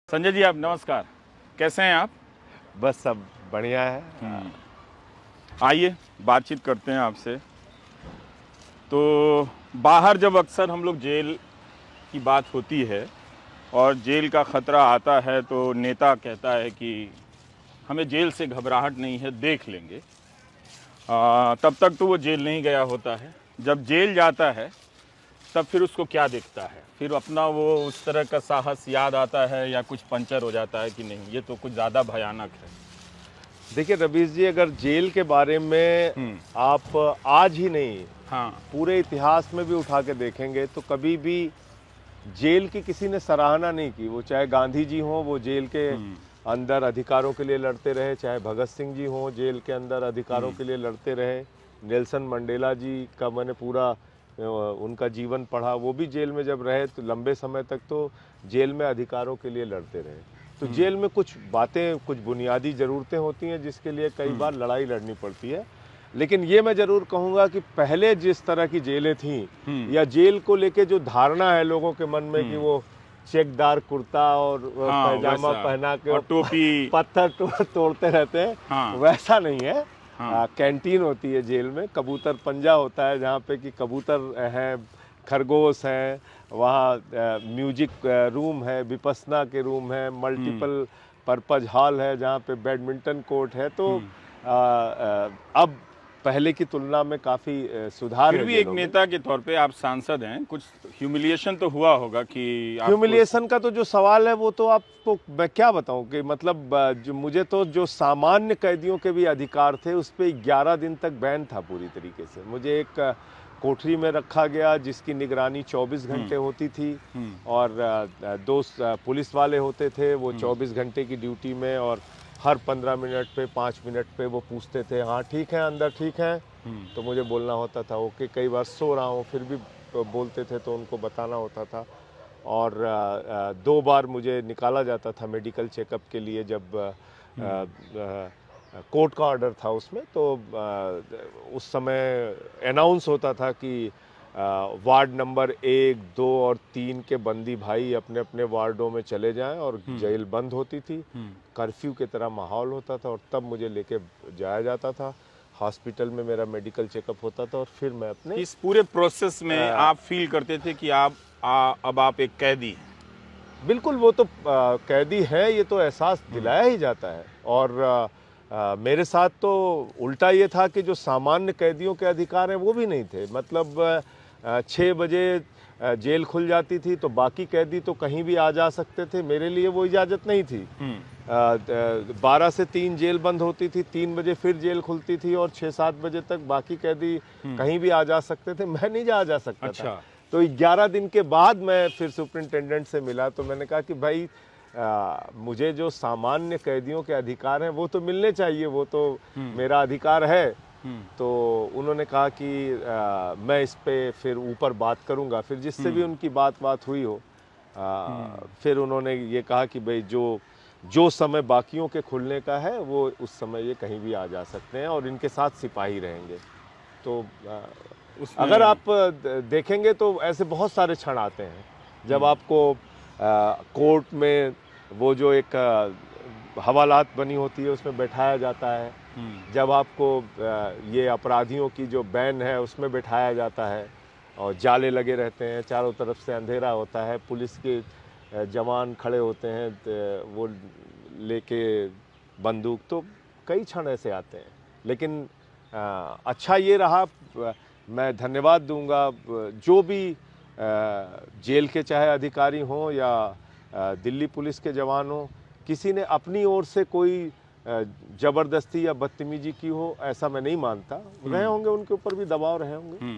संजय जी, आप नमस्कार। कैसे हैं आप? बस सब बढ़िया है। आइए बातचीत करते हैं आपसे। तो बाहर जब अक्सर हम लोग जेल की बात होती है और जेल का ख़तरा आता है तो नेता कहता है कि हमें जेल से घबराहट नहीं है, देख लेंगे। तब तक तो वो जेल नहीं गया होता है। जब जेल जाता है तब फिर उसको क्या दिखता है? फिर अपना वो उस तरह का साहस याद आता है या कुछ पंचर हो जाता है कि नहीं, ये तो कुछ ज़्यादा भयानक है। देखिए रवीश जी, अगर जेल के बारे में आप आज ही नहीं, हाँ। पूरे इतिहास में भी उठा के देखेंगे तो कभी भी जेल की किसी ने सराहना नहीं की। वो चाहे गांधी जी हों, वो जेल के अंदर अधिकारों के लिए लड़ते रहे, चाहे भगत सिंह जी हों, जेल के अंदर अधिकारों के लिए लड़ते रहे। नेल्सन मंडेला जी का मैंने पूरा उनका जीवन पढ़ा। वो भी जेल में जब रहे तो लंबे समय तक तो जेल में अधिकारों के लिए लड़ते रहे। तो जेल में कुछ बातें, कुछ बुनियादी ज़रूरतें होती हैं जिसके लिए कई बार लड़ाई लड़नी पड़ती है। लेकिन ये मैं ज़रूर कहूँगा कि पहले जिस तरह की जेलें थीं या जेल को लेके जो धारणा है लोगों के मन में कि वो चेकदार कुर्ता और पैजामा पहना के और टोपी पत्थर तोड़ते रहते हैं, हाँ। वैसा नहीं है। कैंटीन होती है जेल में, कबूतर पंजा होता है जहाँ पे कि कबूतर हैं, खरगोश हैं, वहाँ म्यूजिक रूम है, विपस्सना के रूम है, मल्टीपल पर्पज हॉल है जहाँ पे बैडमिंटन कोर्ट है। तो अब पहले की तुलना में काफ़ी सुधार है। फिर भी एक नेता के तौर पे आप सांसद हैं, कुछ ह्यूमिलिएशन तो हुआ होगा कि ह्यूमिलिएशन का तो जो सवाल है वो तो आपको मैं क्या बताऊं कि मतलब जो मुझे तो जो सामान्य कैदियों के भी अधिकार थे उस पर 11 दिन तक बैन था पूरी तरीके से। मुझे एक कोठरी में रखा गया जिसकी निगरानी 24 घंटे होती थी और दो पुलिस वाले होते थे, वो 24 घंटे की ड्यूटी में, और हर 15 मिनट पे 5 मिनट पे वो पूछते थे हाँ ठीक है, अंदर ठीक है, तो मुझे बोलना होता था ओके। कई बार सो रहा हूँ फिर भी बोलते थे तो उनको बताना होता था। और 2 बार मुझे निकाला जाता था मेडिकल चेकअप के लिए जब कोर्ट का ऑर्डर था उसमें। तो उस समय अनाउंस होता था कि वार्ड नंबर 1, 2 और 3 के बंदी भाई अपने अपने वार्डों में चले जाएं, और जेल बंद होती थी। कर्फ्यू की तरह माहौल होता था और तब मुझे लेके जाया जाता था हॉस्पिटल में, मेरा मेडिकल चेकअप होता था और फिर मैं अपने इस पूरे प्रोसेस में आप फील करते थे कि अब आप एक कैदी हैं। बिल्कुल, वो तो कैदी है, ये तो एहसास दिलाया ही जाता है। और मेरे साथ तो उल्टा ये था कि जो सामान्य कैदियों के अधिकार हैं वो भी नहीं थे। मतलब 6 बजे जेल खुल जाती थी तो बाकी कैदी तो कहीं भी आ जा सकते थे, मेरे लिए वो इजाज़त नहीं थी। 12 से 3 जेल बंद होती थी, 3 बजे फिर जेल खुलती थी और 6-7 बजे तक बाकी कैदी कहीं भी आ जा सकते थे, मैं नहीं जा सकता था। तो 11 दिन के बाद मैं फिर सुपरिटेंडेंट से मिला तो मैंने कहा कि भाई मुझे जो सामान्य कैदियों के अधिकार हैं वो तो मिलने चाहिए, वो तो मेरा अधिकार है। तो उन्होंने कहा कि मैं इस पे फिर ऊपर बात करूंगा। फिर जिससे भी उनकी बात हुई हो, फिर उन्होंने ये कहा कि भाई जो समय बाकियों के खुलने का है वो उस समय ये कहीं भी आ जा सकते हैं और इनके साथ सिपाही रहेंगे। तो अगर आप देखेंगे तो ऐसे बहुत सारे क्षण आते हैं जब आपको कोर्ट में वो जो एक हवालात बनी होती है उसमें बैठाया जाता है, जब आपको ये अपराधियों की जो बैन है उसमें बैठाया जाता है और जाले लगे रहते हैं, चारों तरफ से अंधेरा होता है, पुलिस के जवान खड़े होते हैं वो लेके बंदूक। तो कई क्षण ऐसे आते हैं। लेकिन अच्छा ये रहा, मैं धन्यवाद दूंगा जो भी जेल के चाहे अधिकारी हों या दिल्ली पुलिस के जवान हों, किसी ने अपनी ओर से कोई ज़बरदस्ती या बदतमीजी की हो ऐसा मैं नहीं मानता। रहे होंगे, उनके ऊपर भी दबाव रहे होंगे।